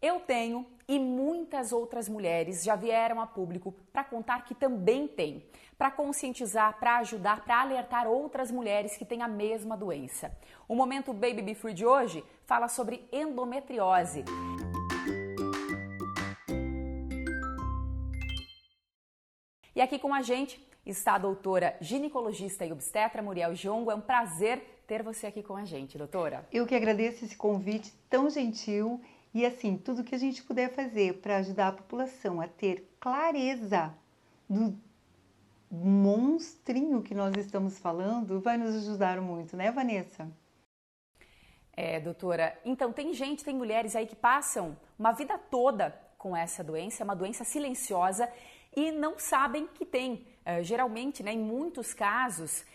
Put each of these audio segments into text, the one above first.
Eu tenho e muitas outras mulheres já vieram a público para contar que também têm, para conscientizar, para ajudar, para alertar outras mulheres que têm a mesma doença. O Momento Baby Be Free de hoje fala sobre endometriose. E aqui com a gente está a doutora ginecologista e obstetra Muriel Jongo. É um prazer ter você aqui com a gente, doutora. Eu que agradeço esse convite tão gentil e assim, tudo que a gente puder fazer para ajudar a população a ter clareza do monstrinho que nós estamos falando, vai nos ajudar muito, né, Vanessa? Doutora, então tem mulheres aí que passam uma vida toda com essa doença, é uma doença silenciosa e não sabem que tem. Geralmente, né, em muitos casos,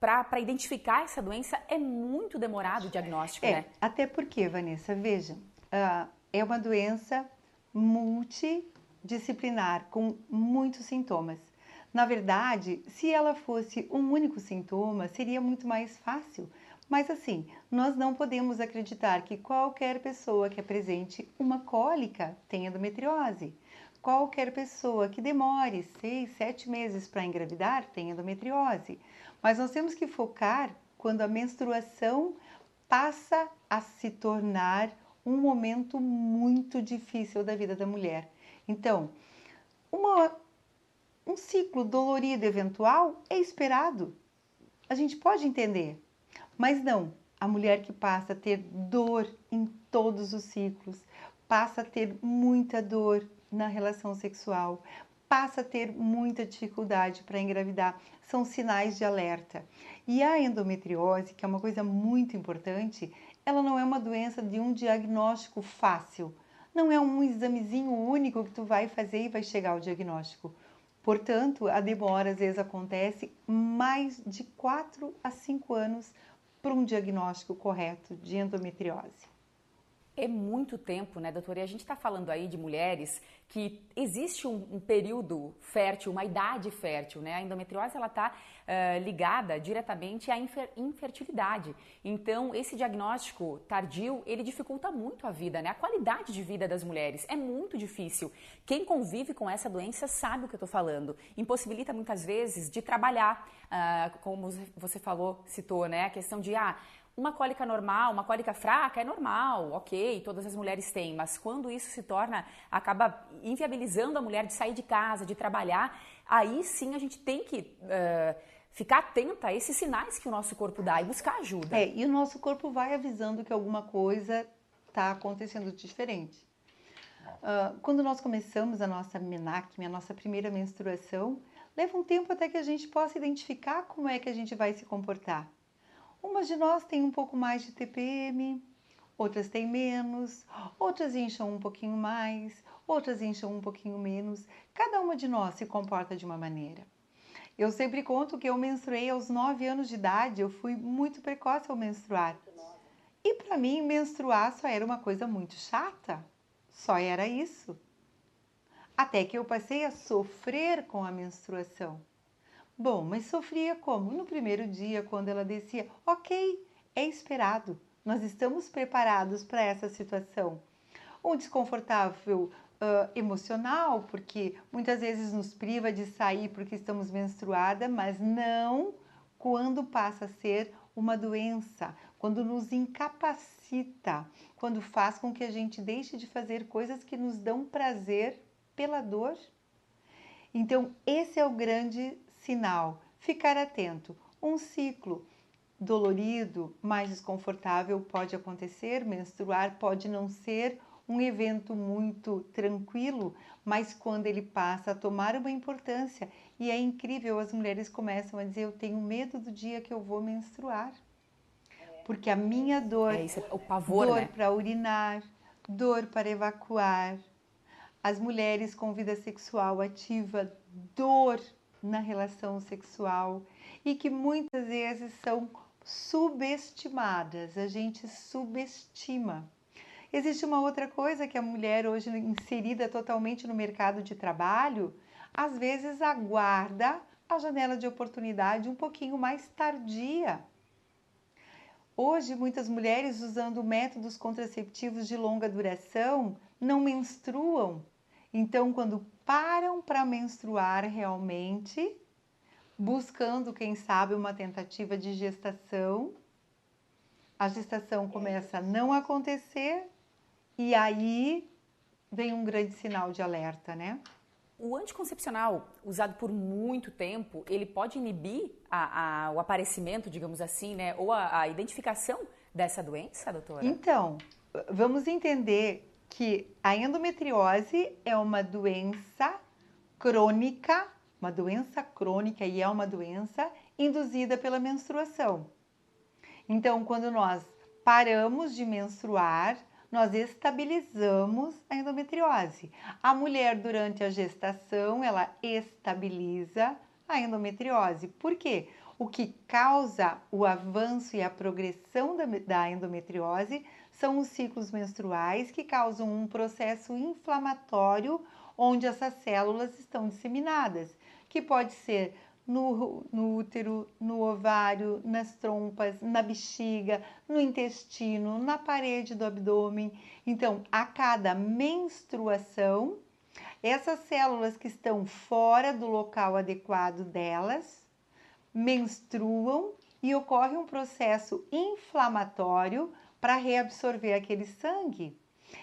para identificar essa doença é muito demorado o diagnóstico, né? Até porque, Vanessa, veja, é uma doença multidisciplinar com muitos sintomas. Na verdade, se ela fosse um único sintoma, seria muito mais fácil. Mas assim, nós não podemos acreditar que qualquer pessoa que apresente uma cólica tenha endometriose. Qualquer pessoa que demore 6, 7 meses para engravidar tem endometriose. Mas nós temos que focar quando a menstruação passa a se tornar um momento muito difícil da vida da mulher. Então, um ciclo dolorido eventual é esperado. A gente pode entender, mas não. A mulher que passa a ter dor em todos os ciclos, passa a ter muita dor na relação sexual, passa a ter muita dificuldade para engravidar, são sinais de alerta. E a endometriose, que é uma coisa muito importante, ela não é uma doença de um diagnóstico fácil. Não é um examezinho único que tu vai fazer e vai chegar ao diagnóstico. Portanto, a demora às vezes acontece mais de 4 a 5 anos para um diagnóstico correto de endometriose. É muito tempo, né, doutora? E a gente está falando aí de mulheres que existe um período fértil, uma idade fértil, né? A endometriose, ela está ligada diretamente à infertilidade. Então, esse diagnóstico tardio, ele dificulta muito a vida, né? A qualidade de vida das mulheres é muito difícil. Quem convive com essa doença sabe o que eu estou falando. Impossibilita muitas vezes de trabalhar, como você falou, citou, né? A questão de, uma cólica normal, uma cólica fraca é normal, ok, todas as mulheres têm, mas quando isso se torna, acaba inviabilizando a mulher de sair de casa, de trabalhar, aí sim a gente tem que ficar atenta a esses sinais que o nosso corpo dá e buscar ajuda. E o nosso corpo vai avisando que alguma coisa está acontecendo diferente. Quando nós começamos a nossa menarquia, a nossa primeira menstruação, leva um tempo até que a gente possa identificar como é que a gente vai se comportar. Umas de nós têm um pouco mais de TPM, outras têm menos, outras incham um pouquinho mais, outras incham um pouquinho menos. Cada uma de nós se comporta de uma maneira. Eu sempre conto que eu menstruei aos 9 anos de idade, eu fui muito precoce ao menstruar. E para mim, menstruar só era uma coisa muito chata, só era isso. Até que eu passei a sofrer com a menstruação. Bom, mas sofria como? No primeiro dia, quando ela descia, ok, é esperado, nós estamos preparados para essa situação. Um desconfortável emocional, porque muitas vezes nos priva de sair porque estamos menstruada, mas não quando passa a ser uma doença, quando nos incapacita, quando faz com que a gente deixe de fazer coisas que nos dão prazer pela dor. Então, esse é o grande sinal. Ficar atento. Um ciclo dolorido, mais desconfortável pode acontecer, menstruar pode não ser um evento muito tranquilo, mas quando ele passa a tomar uma importância, e é incrível, as mulheres começam a dizer, eu tenho medo do dia que eu vou menstruar. Porque a minha dor, Isso é o pavor, dor né? para urinar, dor para evacuar, as mulheres com vida sexual ativa, dor na relação sexual e que muitas vezes são subestimadas, a gente subestima. Existe uma outra coisa que a mulher hoje inserida totalmente no mercado de trabalho, às vezes aguarda a janela de oportunidade um pouquinho mais tardia. Hoje, muitas mulheres usando métodos contraceptivos de longa duração não menstruam. Então, quando param para menstruar realmente, buscando, quem sabe, uma tentativa de gestação, a gestação começa a não acontecer e aí vem um grande sinal de alerta, né? O anticoncepcional usado por muito tempo, ele pode inibir o aparecimento, digamos assim, né? Ou a identificação dessa doença, doutora? Então, vamos entender que a endometriose é uma doença crônica e é uma doença induzida pela menstruação. Então, quando nós paramos de menstruar, nós estabilizamos a endometriose. A mulher, durante a gestação, ela estabiliza a endometriose. Por quê? O que causa o avanço e a progressão da endometriose são os ciclos menstruais, que causam um processo inflamatório onde essas células estão disseminadas, que pode ser no útero, no ovário, nas trompas, na bexiga, no intestino, na parede do abdômen. Então, a cada menstruação, essas células que estão fora do local adequado delas menstruam e ocorre um processo inflamatório para reabsorver aquele sangue.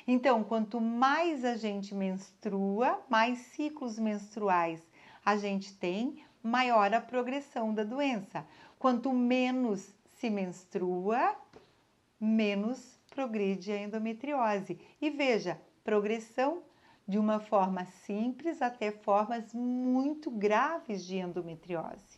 Então, quanto mais a gente menstrua, mais ciclos menstruais a gente tem, maior a progressão da doença. Quanto menos se menstrua, menos progride a endometriose. E veja, progressão de uma forma simples até formas muito graves de endometriose.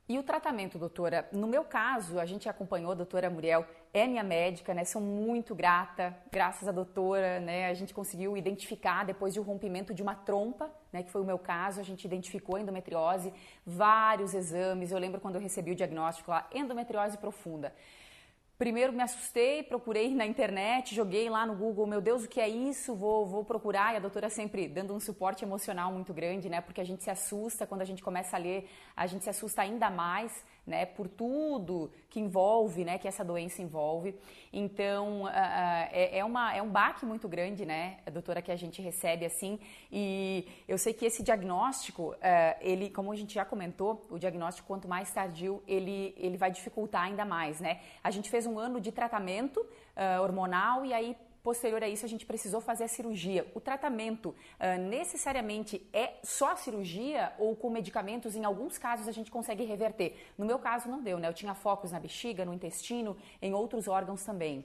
E o tratamento, doutora? No meu caso, a gente acompanhou a doutora Muriel, é minha médica, né? Sou muito grata, graças à doutora, né? A gente conseguiu identificar, depois de um rompimento de uma trompa, né? Que foi o meu caso, a gente identificou a endometriose, vários exames. Eu lembro quando eu recebi o diagnóstico lá, endometriose profunda. Primeiro me assustei, procurei na internet, joguei lá no Google, meu Deus, o que é isso? Vou procurar. E a doutora sempre dando um suporte emocional muito grande, né? Porque a gente se assusta, quando a gente começa a ler, a gente se assusta ainda mais, né? Por tudo que envolve, né? Que essa doença envolve. Então, é um baque muito grande, né, doutora, que a gente recebe assim. E eu sei que esse diagnóstico, ele, como a gente já comentou, o diagnóstico, quanto mais tardio, ele vai dificultar ainda mais, né? A gente fez um ano de tratamento hormonal e aí, posterior a isso, a gente precisou fazer a cirurgia. O tratamento necessariamente é só a cirurgia ou com medicamentos? Em alguns casos a gente consegue reverter. No meu caso não deu, né? Eu tinha focos na bexiga, no intestino, em outros órgãos também.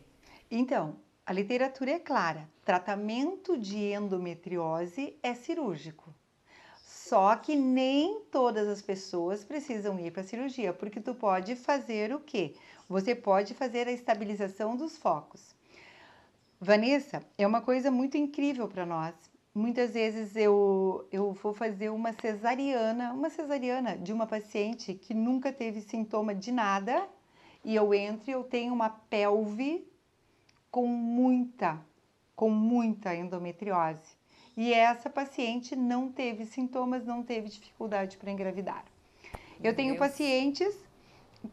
Então, a literatura é clara. Tratamento de endometriose é cirúrgico. Só que nem todas as pessoas precisam ir para a cirurgia, porque tu pode fazer o quê? Você pode fazer a estabilização dos focos. Vanessa, é uma coisa muito incrível para nós. Muitas vezes eu vou fazer uma cesariana de uma paciente que nunca teve sintoma de nada, e eu entro e eu tenho uma pelve com muita endometriose. E essa paciente não teve sintomas, não teve dificuldade para engravidar. Eu tenho pacientes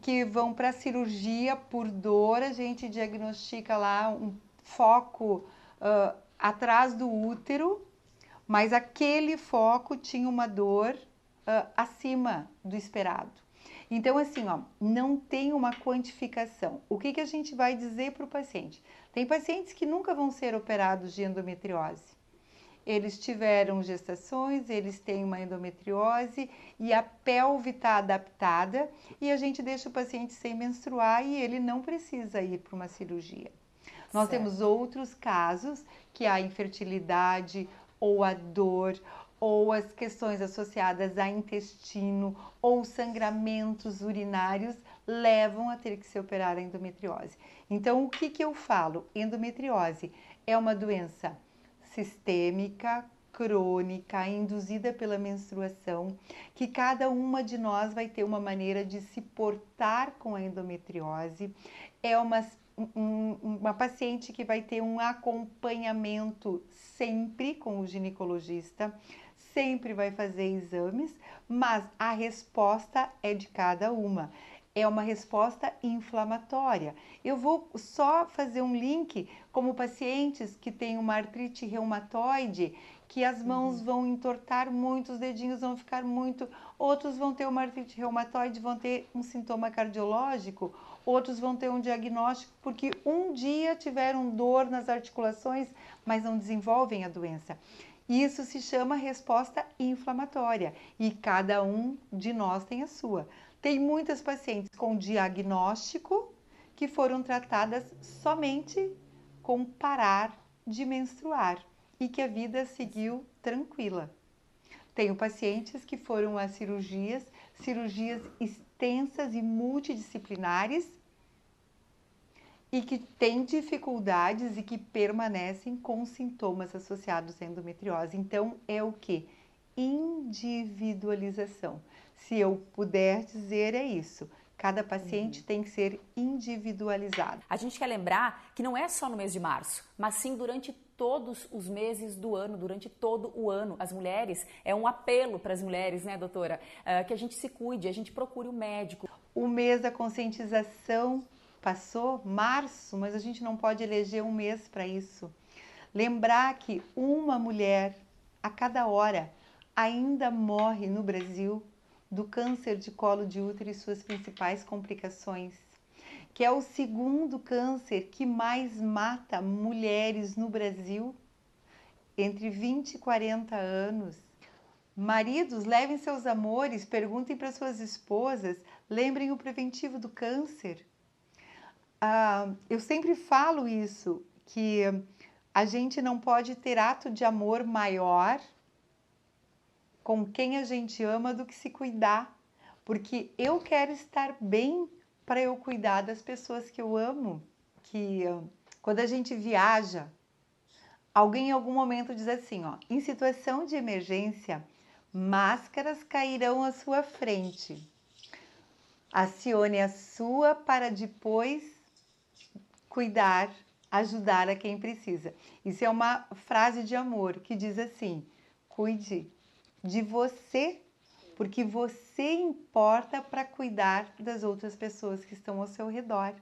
que vão para a cirurgia por dor, a gente diagnostica lá um foco atrás do útero, mas aquele foco tinha uma dor acima do esperado. Então, assim, ó, não tem uma quantificação. O que a gente vai dizer para o paciente? Tem pacientes que nunca vão ser operados de endometriose. Eles tiveram gestações, eles têm uma endometriose e a pelve está adaptada e a gente deixa o paciente sem menstruar e ele não precisa ir para uma cirurgia. Nós temos outros casos que a infertilidade ou a dor ou as questões associadas a intestino ou sangramentos urinários levam a ter que se operar a endometriose. Então, o que eu falo? Endometriose é uma doença sistêmica, crônica, induzida pela menstruação, que cada uma de nós vai ter uma maneira de se portar com a endometriose. É uma paciente que vai ter um acompanhamento sempre com o ginecologista, sempre vai fazer exames, mas a resposta é de cada uma. é uma resposta inflamatória. Eu vou só fazer um link como pacientes que têm uma artrite reumatoide, que as mãos vão entortar muito, os dedinhos vão ficar muito, outros vão ter uma artrite reumatoide, vão ter um sintoma cardiológico, outros vão ter um diagnóstico porque um dia tiveram dor nas articulações, mas não desenvolvem a doença. Isso se chama resposta inflamatória e cada um de nós tem a sua. Tem muitas pacientes com diagnóstico que foram tratadas somente com parar de menstruar e que a vida seguiu tranquila. Tenho pacientes que foram a cirurgias extensas e multidisciplinares e que têm dificuldades e que permanecem com sintomas associados à endometriose. Então, é o que? Individualização. Se eu puder dizer, é isso. Cada paciente tem que ser individualizado. A gente quer lembrar que não é só no mês de março, mas sim durante todos os meses do ano, durante todo o ano. As mulheres, é um apelo para as mulheres, né, doutora? Que a gente se cuide, a gente procure o médico. O mês da conscientização passou, março, mas a gente não pode eleger um mês para isso. Lembrar que uma mulher a cada hora ainda morre no Brasil do câncer de colo de útero e suas principais complicações, que é o segundo câncer que mais mata mulheres no Brasil entre 20 e 40 anos. Maridos, levem seus amores, perguntem para suas esposas, lembrem o preventivo do câncer. Eu sempre falo isso, que a gente não pode ter ato de amor maior com quem a gente ama do que se cuidar, porque eu quero estar bem para eu cuidar das pessoas que eu amo. Que quando a gente viaja, alguém em algum momento diz assim, ó, em situação de emergência, máscaras cairão à sua frente. Acione a sua para depois cuidar, ajudar a quem precisa. Isso é uma frase de amor que diz assim, cuide de você, porque você importa para cuidar das outras pessoas que estão ao seu redor.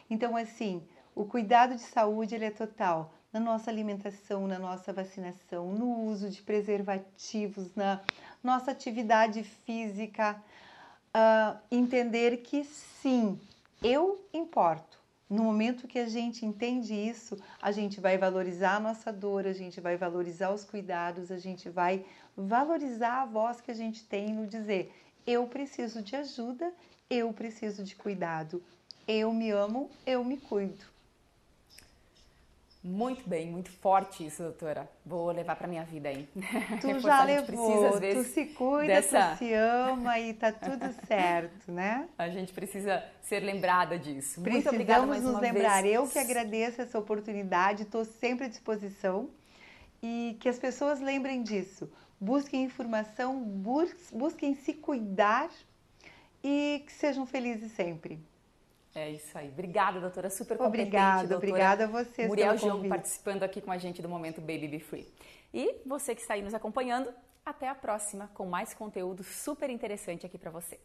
Então, assim, o cuidado de saúde ele é total na nossa alimentação, na nossa vacinação, no uso de preservativos, na nossa atividade física, entender que sim, eu importo. No momento que a gente entende isso, a gente vai valorizar a nossa dor, a gente vai valorizar os cuidados, a gente vai valorizar a voz que a gente tem no dizer eu preciso de ajuda, eu preciso de cuidado, eu me amo, eu me cuido. Muito bem, muito forte isso, doutora. Vou levar para minha vida aí. Tu já levou, precisa, às vezes, tu se cuida, tu se ama e tá tudo certo, né? A gente precisa ser lembrada disso. Muito obrigada mais uma vez. Precisamos nos lembrar. Eu que agradeço essa oportunidade, estou sempre à disposição e que as pessoas lembrem disso. Busquem informação, busquem se cuidar e que sejam felizes sempre. É isso aí. Obrigada, doutora. Super competente, doutora. Obrigada a vocês Muriel Jongo participando aqui com a gente do Momento Baby Be Free. E você que está aí nos acompanhando, até a próxima com mais conteúdo super interessante aqui para você.